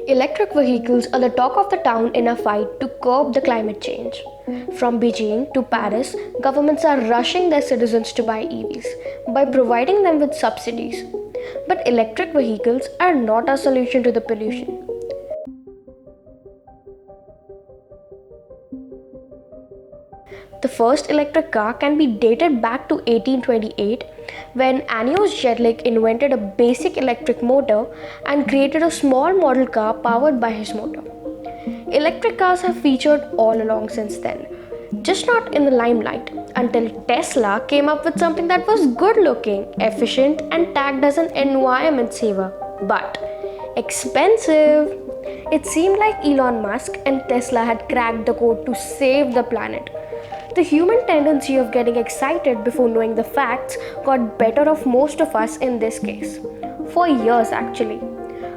Electric vehicles are the talk of the town in a fight to curb the climate change. From Beijing to Paris, governments are rushing their citizens to buy EVs by providing them with subsidies. But electric vehicles are not a solution to the pollution. The first electric car can be dated back to 1828 when Anios Jedlik invented a basic electric motor and created a small model car powered by his motor. Electric cars have featured all along since then, just not in the limelight until Tesla came up with something that was good looking, efficient, and tagged as an environment saver. But expensive! It seemed like Elon Musk and Tesla had cracked the code to save the planet. The human tendency of getting excited before knowing the facts got better of most of us in this case. For years, actually.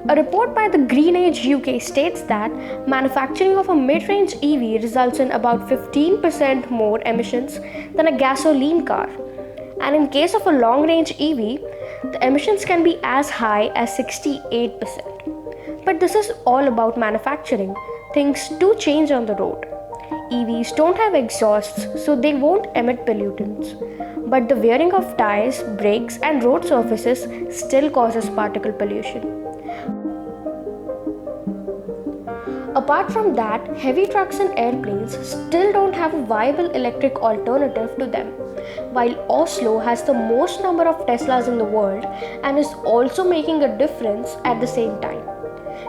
A report by the Green Age UK states that manufacturing of a mid-range EV results in about 15% more emissions than a gasoline car. And in case of a long-range EV, the emissions can be as high as 68%. But this is all about manufacturing. Things do change on the road. EVs don't have exhausts, so they won't emit pollutants. But the wearing of tires, brakes, and road surfaces still causes particle pollution. Apart from that, heavy trucks and airplanes still don't have a viable electric alternative to them. While Oslo has the most number of Teslas in the world and is also making a difference at the same time.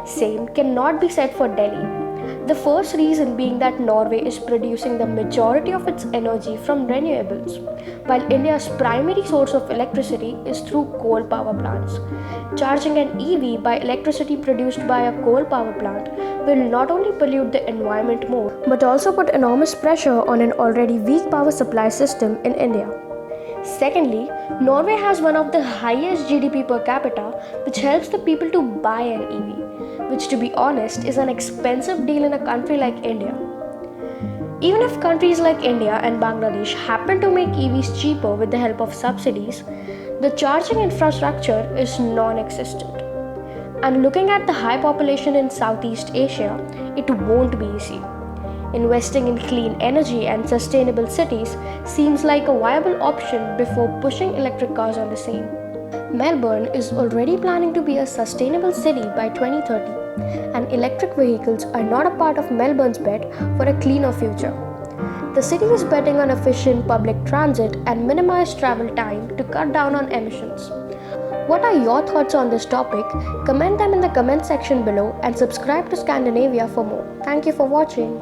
Same cannot be said for Delhi. The first reason being that Norway is producing the majority of its energy from renewables, while India's primary source of electricity is through coal power plants. Charging an EV by electricity produced by a coal power plant will not only pollute the environment more, but also put enormous pressure on an already weak power supply system in India. Secondly, Norway has one of the highest GDP per capita, which helps the people to buy an EV, which to be honest is an expensive deal in a country like India. Even if countries like India and Bangladesh happen to make EVs cheaper with the help of subsidies, the charging infrastructure is non-existent. And looking at the high population in Southeast Asia, it won't be easy. Investing in clean energy and sustainable cities seems like a viable option before pushing electric cars on the scene. Melbourne is already planning to be a sustainable city by 2030, and electric vehicles are not a part of Melbourne's bet for a cleaner future. The city is betting on efficient public transit and minimized travel time to cut down on emissions. What are your thoughts on this topic? Comment them in the comment section below and subscribe to Scandinavia for more. Thank you for watching.